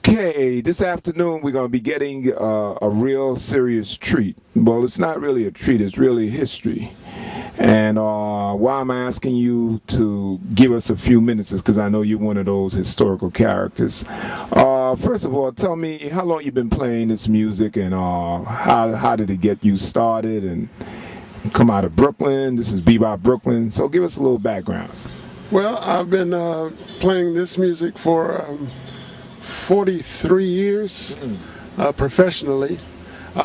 Okay, this afternoon we're going to be getting a real serious treat. Well, it's not really a treat, it's really history. And why I'm asking you to give us a few minutes is because I know you're one of those historical characters. First of all, tell me how long you've been playing this music, and how did it get you started, and come out of Brooklyn. This is Bebop Brooklyn, so give us a little background. Well, I've been playing this music for 43 years professionally.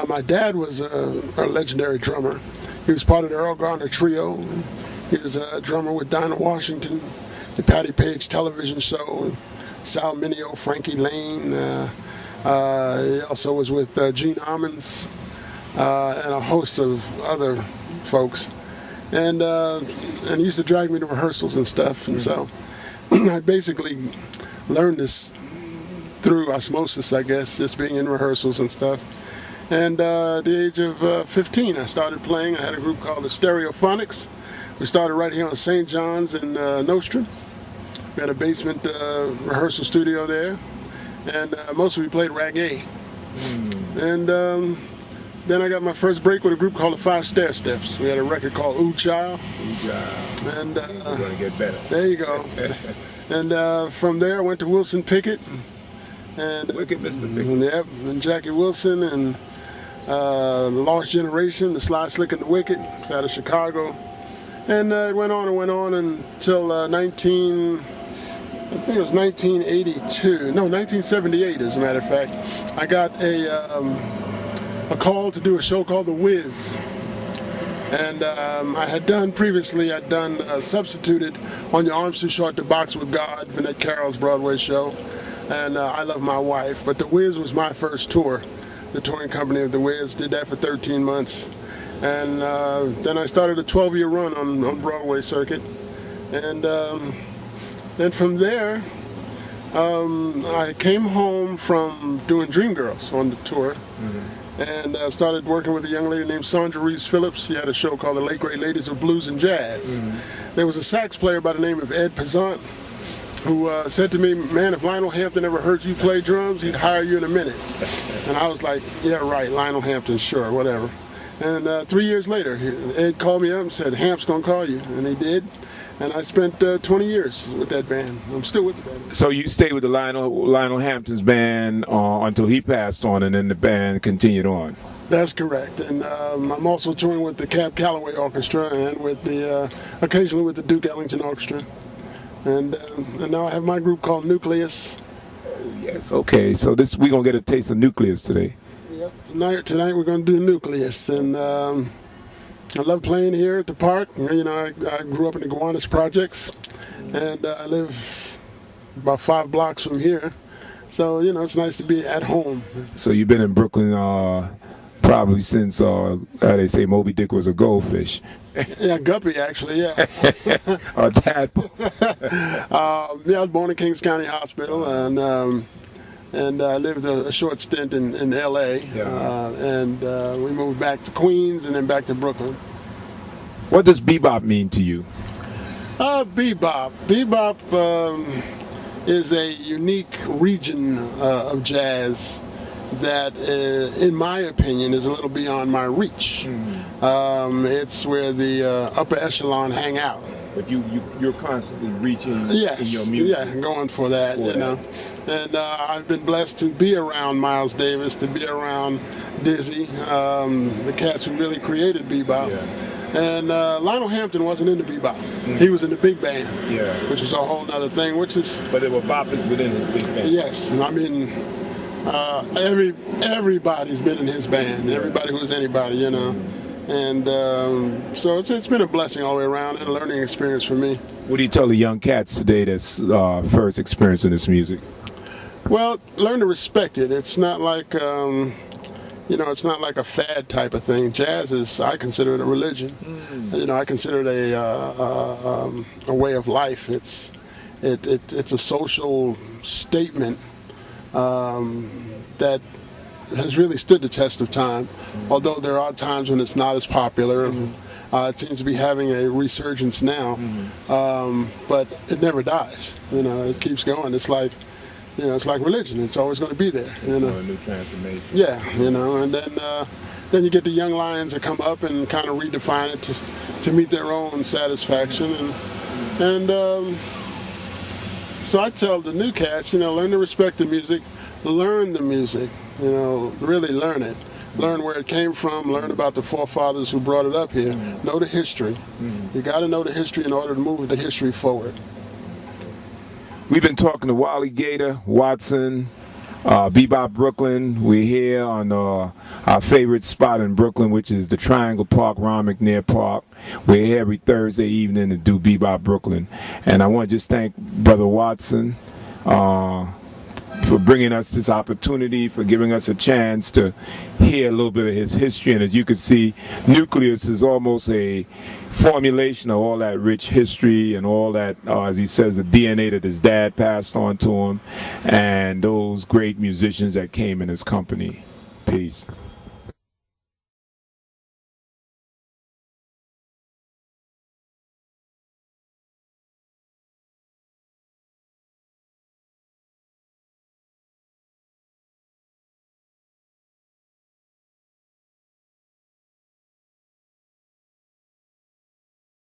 My dad was a legendary drummer. He was part of the Earl Garner Trio. He was a drummer with Dinah Washington, the Patty Page television show, Sal Mineo, Frankie Lane. He also was with Gene Ammons and a host of other folks. And he used to drag me to rehearsals and stuff. And so I basically learned this through osmosis, I guess, just being in rehearsals and stuff. And at the age of 15, I started playing. I had a group called the Stereophonics. We started right here on St. John's in Nostrum. We had a basement rehearsal studio there. And mostly we played reggae. And then I got my first break with a group called the Five Stair Steps. We had a record called Ooh Child. Ooh Child. And we're going to get better. There you go. And from there I went to Wilson Pickett. And Wicked Mr. Pickett. Yep, and Jackie Wilson and the Lost Generation, the Sly Slick and the Wicked, out of Chicago. And it went on until I think it was 1982. No, 1978, as a matter of fact. I got a call to do a show called The Wiz. And I had done previously, substituted on Your Arms Too Short to Box with God, Vinette Carroll's Broadway show. And I Love My Wife. But The Wiz was my first tour. The touring company of The Wiz did that for 13 months. And then I started a 12-year run on Broadway circuit. And then from there, I came home from doing Dreamgirls on the tour. And started working with a young lady named Sandra Reese Phillips. She had a show called The Late Great Ladies of Blues and Jazz. There was a sax player by the name of Ed Pezant, who said to me, man, if Lionel Hampton ever heard you play drums, he'd hire you in a minute. And I was like, yeah, right, Lionel Hampton, sure, whatever. And 3 years later, Ed called me up and said, Hamp's gonna call you. And he did. And I spent 20 years with that band. I'm still with the band. So you stayed with the Lionel Hampton's band until he passed on, and then the band continued on. That's correct. And I'm also touring with the Cab Calloway Orchestra and with the occasionally with the Duke Ellington Orchestra. And now I have my group called Nucleus. Oh, yes, okay. So we're going to get a taste of Nucleus today. Yep, tonight we're going to do Nucleus. And I love playing here at the park. You know, I grew up in the Gowanus Projects, and I live about 5 blocks from here. So, you know, it's nice to be at home. So you've been in Brooklyn probably since, they say Moby Dick was a goldfish. Yeah, Guppy, actually, yeah. Or tadpole. Yeah, I was born in Kings County Hospital, and I lived a short stint in L.A., and we moved back to Queens and then back to Brooklyn. What does bebop mean to you? Bebop. Bebop is a unique region of jazz that, in my opinion, is a little beyond my reach. It's where the upper echelon hang out. But you're constantly reaching in your music. Yeah, going for that, you know. And I've been blessed to be around Miles Davis, to be around Dizzy, the cats who really created bebop. Yeah. And Lionel Hampton wasn't into bebop. He was in the big band, which is a whole other thing, But there were boppers within his big band. Yes, I mean, everybody's been in his band, everybody who's anybody, you know. And so it's been a blessing all the way around and a learning experience for me. What do you tell the young cats today that's first experiencing this music? Well, learn to respect it. It's not like, it's not like a fad type of thing. Jazz is, I consider it a religion. You know, I consider it a way of life. It's a social statement that has really stood the test of time, although there are times when it's not as popular. It seems to be having a resurgence now, but it never dies. You know, it keeps going. It's like You know, it's like religion. It's always going to be there. You know, a new transformation. Yeah, you know, and then you get the young lions that come up and kind of redefine it to meet their own satisfaction, and so I tell the new cats, you know, learn to respect the music, learn the music, you know, really learn it. Learn where it came from, learn about the forefathers who brought it up here, know the history. You got to know the history in order to move the history forward. We've been talking to Wally Gator, Watson, Bebop Brooklyn. We're here on our favorite spot in Brooklyn, which is the Triangle Park, Ron McNair Park. We're here every Thursday evening to do Bebop Brooklyn. And I want to just thank Brother Watson for bringing us this opportunity, for giving us a chance to hear a little bit of his history. And as you can see, Nucleus is almost a formulation of all that rich history and all that, as he says, the DNA that his dad passed on to him, and those great musicians that came in his company. Peace.